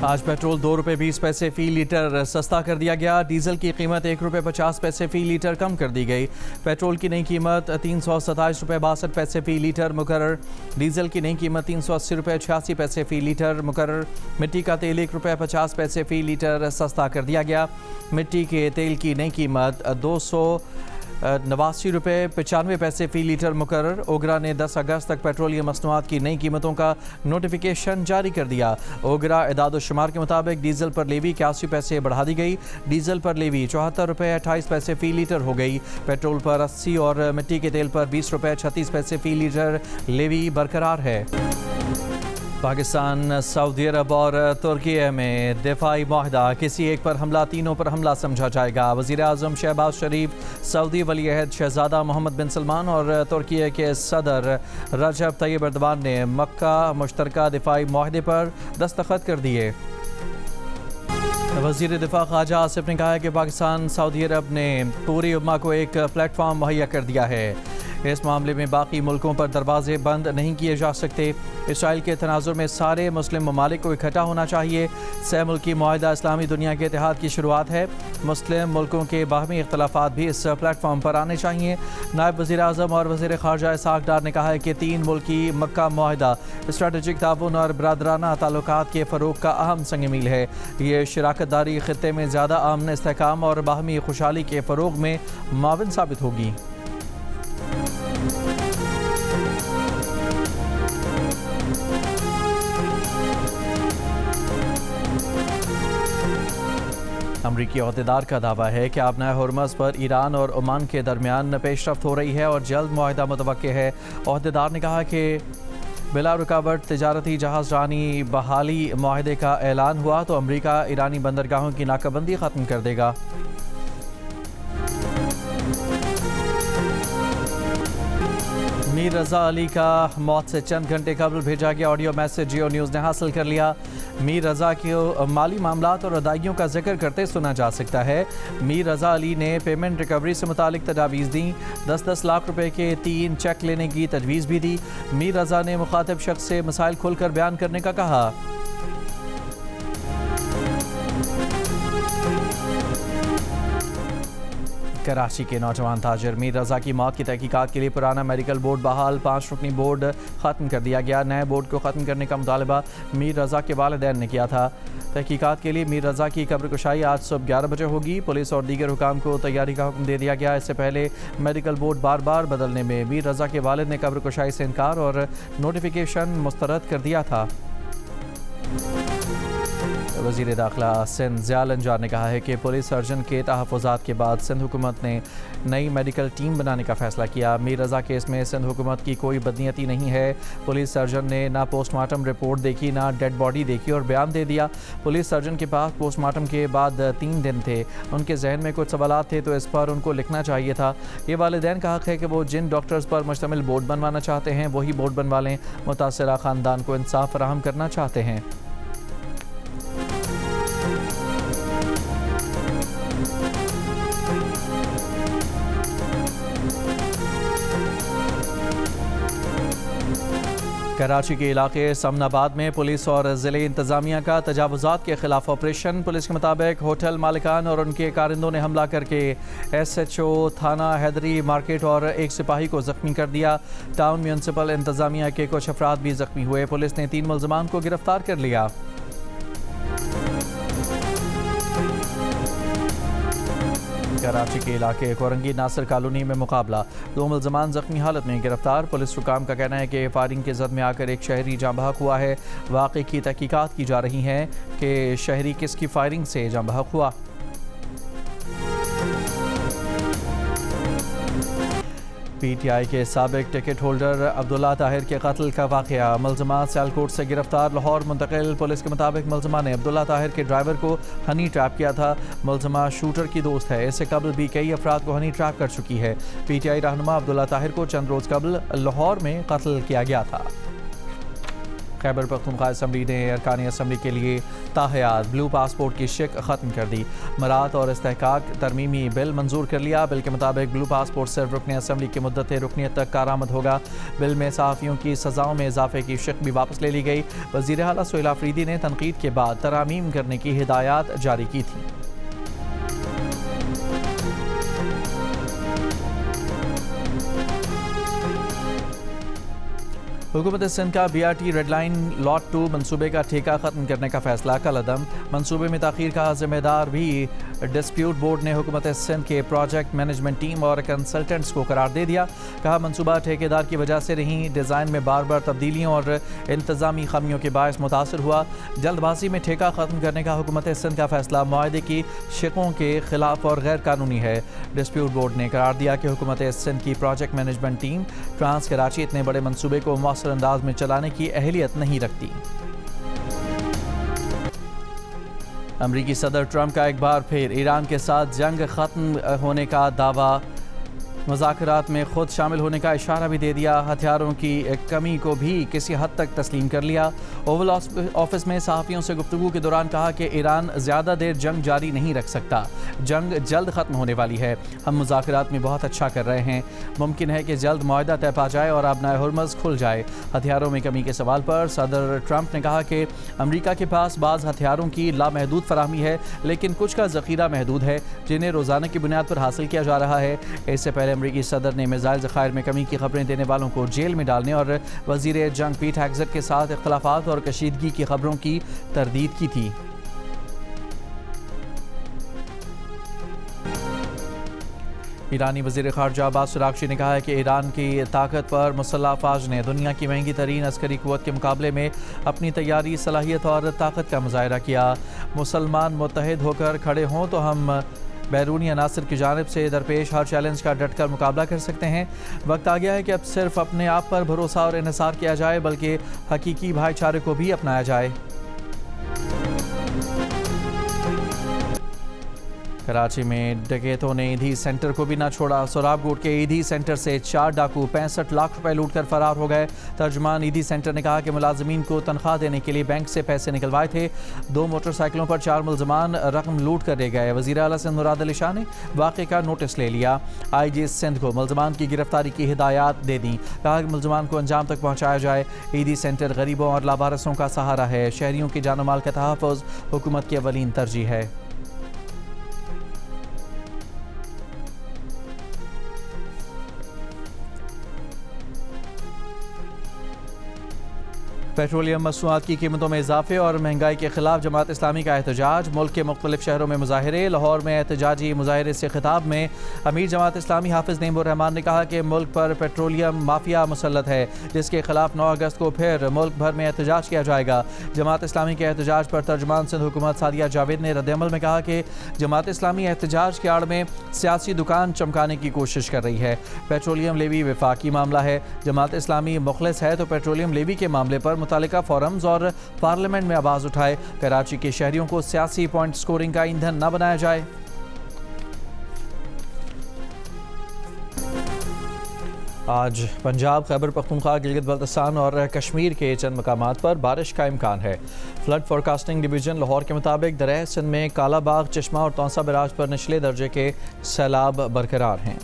आज पेट्रोल 2 रुपये 20 पैसे फ़ी लीटर सस्ता कर दिया गया। डीजल की कीमत 1 रुपये 50 पैसे फ़ी लीटर कम कर दी गई। पेट्रोल की नई कीमत 327 रुपये 62 पैसे फ़ी लीटर मुकर्रर। डीजल की नई कीमत 380 रुपये 86 पैसे फ़ी लीटर मुकर्रर। मिट्टी का तेल 1 रुपये 50 पैसे फ़ी लीटर सस्ता कर दिया गया। मिट्टी के तेल की नई कीमत 289 रुपये 95 पैसे फ़ी लीटर मुकर्रर। ओगरा ने 10 अगस्त तक पेट्रोलियम मसनूआत की नई कीमतों का नोटिफिकेशन जारी कर दिया। ओगरा एदाद-ओ-शुमार के मुताबिक डीजल पर लेवी 81 पैसे बढ़ा दी गई। डीजल पर लेवी 74 रुपये 28 पैसे फ़ी लीटर हो गई। पेट्रोल पर 80 और मिट्टी के तेल पर 20 रुपये 36 पैसे फ़ी लीटर लेवी बरकरार है। पाकिस्तान, सऊदी अरब और तुर्की में दिफाई मुआहदा, किसी एक पर हमला तीनों पर हमला समझा जाएगा। वज़ीर आज़म शहबाज शरीफ, सऊदी वली अहद शहजादा मोहम्मद बिन सलमान और तुर्की के सदर रजब तैयब एर्दोगान ने मक्का मुश्तरका दिफाई मुआहदे पर दस्तखत कर दिए। वज़ीर दिफा ख्वाजा आसिफ ने कहा है कि पाकिस्तान सऊदी अरब ने पूरी उम्मा को एक प्लेटफॉर्म मुहैया कर दिया है। इस मामले में बाकी मुल्कों पर दरवाजे बंद नहीं किए जा सकते। इसराइल के तनाजुर में सारे मुस्लिम ममालिक को इकट्ठा होना चाहिए। सह मुल्की मुआहदा इस्लामी दुनिया के इत्तेहाद की शुरुआत है। मुस्लिम मुल्कों के बाहमी इख्तलाफात भी इस प्लेटफॉर्म पर आने चाहिए। नायब वज़ीर आज़म और वज़ीर ख़ारजा इसहाक़ डार ने कहा है कि 3 मुल्की मक्का मुआहदा स्ट्रेटेजिक ताउन और बरादराना ताल्लुकात के फ़रोग़ का अहम संग मील है। ये शराकतदारी ख़ित्ते में ज़्यादा अमन, इस्तेहकाम और बाहमी खुशहाली के फ़रोग़ में माविन साबित होगी। अमरीकी अहदेदार का दावा है कि आबनाए हुर्मज़ पर ईरान और ओमान के दरमियान पेशरफ्त हो रही है और जल्द मुआहदा मुतवक्के है। अहदेदार ने कहा कि बिला रुकावट तिजारती जहाज़ रानी बहाली मुआहदे का ऐलान हुआ तो अमरीका ईरानी बंदरगाहों की नाकाबंदी ख़त्म कर देगा। मीर रज़ा अली का मौत से चंद घंटे कबल भेजा गया ऑडियो मैसेज जियो न्यूज़ ने हासिल कर लिया। मीर रज़ा को माली मामलात और अदायगियों का जिक्र करते सुना जा सकता है। मीर रज़ा अली ने पेमेंट रिकवरी से मुतालिक तजावीज़ दी। 10-10 लाख रुपए के 3 चेक लेने की तजवीज़ भी दी। मीर रज़ा ने मुखातिब शख्स से मसाइल खुलकर बयान करने का कहा। कराची के नौजवान ताजिर मीर रज़ा की मौत की तहकीकात के लिए पुराना मेडिकल बोर्ड बहाल, 5 रुकनी बोर्ड ख़त्म कर दिया गया। नए बोर्ड को ख़त्म करने का मुतालबा मीर रज़ा के वालिदैन ने किया था। तहकीकात के लिए मीर रज़ा की कब्र कुशाई आज सुबह 11 बजे होगी। पुलिस और दीगर हुकाम को तैयारी का हुक्म दे दिया गया। इससे पहले मेडिकल बोर्ड बार बार बदलने में मीर रज़ा के वालिद ने कब्र कुशाई से इनकार और नोटिफिकेशन मुस्तरद कर दिया था। वज़ीर दाखिला सिंध ज़ियाल अंजार ने कहा है कि पुलिस सर्जन के तहफ़्फ़ुज़ात के बाद सिंध हुकूमत ने नई मेडिकल टीम बनाने का फ़ैसला किया। मीर रज़ा केस में सिंध हुकूमत की कोई बदनीयती नहीं है। पुलिस सर्जन ने ना पोस्टमार्टम रिपोर्ट देखी, ना डेड बॉडी देखी और बयान दे दिया। पुलिस सर्जन के पास पोस्टमार्टम के बाद 3 दिन थे। उनके जहन में कुछ सवालात थे तो इस पर उनको लिखना चाहिए था। ये वालिदैन का हक़ है कि वो जिन डॉक्टर्स पर मुश्तमिल बोर्ड बनवाना चाहते हैं वही बोर्ड बनवा लें। मुतासरा ख़ानदान को इंसाफ फराहम करना चाहते हैं। कराची के इलाके समनाबाद में पुलिस और ज़िले इंतज़ामिया का तजावुज़ात के ख़िलाफ़ ऑपरेशन। पुलिस के मुताबिक होटल मालिकान और उनके कारिंदों ने हमला करके SHO थाना हैदरी मार्केट और एक सिपाही को ज़ख्मी कर दिया। टाउन म्यूनसिपल इंतज़ामिया के कुछ अफराद भी ज़ख्मी हुए। पुलिस ने 3 मुल्ज़िमान को गिरफ्तार कर लिया। कराची के इलाके कोरंगी नासिर कॉलोनी में मुकाबला, 2 मुल्ज़िमान ज़ख्मी हालत में गिरफ्तार। पुलिस हुकाम का कहना है कि फायरिंग के जद में आकर एक शहरी जाँ बहक हुआ है। वाक़े की तहकीकात की जा रही हैं कि शहरी किसकी फायरिंग से जाँ बहक हुआ। PTI के साबिक टिकट होल्डर अब्दुल्ला ताहिर के कत्ल का वाक़या, मुल्ज़िमा सियालकोट से गिरफ्तार लाहौर मुंतकिल। पुलिस के मुताबिक मुल्ज़िमा ने अब्दुल्ला ताहिर के ड्राइवर को हनी ट्रैप किया था। मुल्ज़िमा शूटर की दोस्त है। इससे कबल भी कई अफराद को हनी ट्रैप कर चुकी है। PTI रहनुमा अब्दुल्ला ताहिर को चंद रोज़ कबल लाहौर में कत्ल किया गया था। खैबर पख्तूनख्वा असम्बली ने अरकानी असम्बली के लिए ताहयात ब्लू पासपोर्ट की शिक ख़त्म कर दी। मरात और इस्तेहकाक तरमीमी बिल मंजूर कर लिया। बिल के मुताबिक ब्लू पासपोर्ट सिर्फ रुकन असम्बली की मुद्दत रुकनीत तक कारआमद होगा। बिल में सहाफ़ियों की सज़ाओं में इजाफे की शिक भी वापस ले ली गई। वज़ीर आला सुहेल आफरीदी ने तनकीद के बाद तरामीम करने की हिदायत जारी की थी। हुकूमत सिंध का BRT रेड लाइन लॉट 2 मनसूबे का ठेका ख़त्म करने का फैसला कलअदम। मनसूबे में ताख़ीर का ज़िम्मेदार भी डिस्प्यूट बोर्ड ने हुकूमत सिंध के प्रोजेक्ट मैनेजमेंट टीम और कंसल्टेंट्स को करार दे दिया। कहा मनसूबा ठेकेदार की वजह से नहीं, डिज़ाइन में बार बार तब्दीलियों और इंतज़ामी खामियों के बायस मुतासर हुआ। जल्दबाजी में ठेका ख़त्म करने का हुकूमत सिंध का फैसला मुआहदे की शिकों के खिलाफ और गैर कानूनी है। डिस्प्यूट बोर्ड ने करार दिया कि हुकूमत सिंध की project management team trans Karachi इतने बड़े मनसूबे को मौसर अंदाज में चलाने की अहलियत नहीं रखती। अमरीकी सदर ट्रंप का एक बार फिर ईरान के साथ जंग ख़त्म होने का दावा, मुज़ाकरात में खुद शामिल होने का इशारा भी दे दिया। हथियारों की कमी को भी किसी हद तक तस्लीम कर लिया। ओवल ऑफिस में सहाफ़ियों से गुफ्तगू के दौरान कहा कि ईरान ज़्यादा देर जंग जारी नहीं रख सकता, जंग जल्द ख़त्म होने वाली है। हम मुज़ाकरात में बहुत अच्छा कर रहे हैं, मुमकिन है कि जल्द मुआहदा तय पा जाए और आबनाए हुर्मुज़ खुल जाए। हथियारों में कमी के सवाल पर सदर ट्रंप ने कहा कि अमरीका के पास बाज़ हथियारों की लामहदूद फराहमी है, लेकिन कुछ का ज़ख़ीरा महदूद है जिन्हें रोज़ाना की बुनियाद पर हासिल किया जा रहा है। इससे पहले अमरीकी सदर ने मिसाइल ज़खायर में कमी की खबरें देने वालों को जेल में डालने और वज़ीर जंग पीट हेग्सेट के साथ इख्तलाफात और कशीदगी की खबरों की तरदीद की थी। ईरानी वज़ीर ख़ारजा अब्बास अराग़ची ने कहा है कि ईरान की ताकत पर मुसल्लह अफ़वाज ने दुनिया की महंगी तरीन अस्करी क़ुव्वत के मुकाबले में अपनी तैयारी, सलाहियत और ताकत का मुज़ाहिरा किया। मुसलमान मुत्तहिद होकर खड़े हों तो हम बैरूनी अनासर की जानिब से दरपेश हर चैलेंज का डट कर मुकाबला कर सकते हैं। वक्त आ गया है कि अब सिर्फ अपने आप पर भरोसा और इन्हिसार किया जाए, बल्कि हकीकी भाईचारे को भी अपनाया जाए। कराची में डकैतों ने ईदी सेंटर को भी ना छोड़ा। सोराबकोट के ईदी सेंटर से 4 डाकू 65 लाख रुपए लूट कर फरार हो गए। तर्जुमान ईदी सेंटर ने कहा कि मुलाजिमीन को तनख्वाह देने के लिए बैंक से पैसे निकलवाए थे। 2 मोटरसाइकिलों पर 4 मुलजमान रकम लूट कर ले गए। वज़ीर आला सिंध मुराद अली शाह ने वाक़े का नोटिस ले लिया। IG सिंध को मुलजमान की गिरफ्तारी की हिदायत दे दी। कहा कि मुलजमान को अंजाम तक पहुँचाया जाए। ईदी सेंटर गरीबों और लावारिसों का सहारा है। शहरियों की जान माल का तहफ़्फ़ुज़ हुकूमत की अवलीन तरजीह है। पेट्रोलियम मसनूआत की कीमतों में इजाफे और महंगाई के खिलाफ जमात इस्लामी का एहतजाज। मुल्क के मुख्तलिफ शहरों में मुजाहिरे। लाहौर में एहतजाजी मुजाहिरे से खिताब में अमीर जमात इस्लामी हाफिज़ नईमुर रहमान ने कहा कि मुल्क पर पेट्रोलियम माफिया मुसल्लत है, जिसके खिलाफ 9 अगस्त को फिर मुल्क भर में एहतजाज किया जाएगा। जमात इस्लामी के एहतजाज पर तर्जुमान सिंध हुकूमत सादिया जावेद ने रद्दअमल में कहा कि जमात इस्लामी एहतजाज के आड़ में सियासी दुकान चमकाने की कोशिश कर रही है। पेट्रोलियम लेवी वफाकी मामला है। जमात इस्लामी मुखलिस है तो पेट्रोलियम लेवी के मामले पर मुतालिका फोरम्स और पार्लियामेंट में आवाज़ उठाए। कराची के शहरियों को सियासी पॉइंट स्कोरिंग का ईंधन न बनाया जाए। आज पंजाब, खैबर पख्तूनख्वा, गिलगित बल्तिस्तान और कश्मीर के चंद मकामात पर बारिश का इम्कान है। फ्लड फोरकास्टिंग डिवीज़न लाहौर के मुताबिक दरिया सिंध में कालाबाग, चश्मा और तौसा बराज पर निचले दर्जे के सैलाब बरकरार हैं।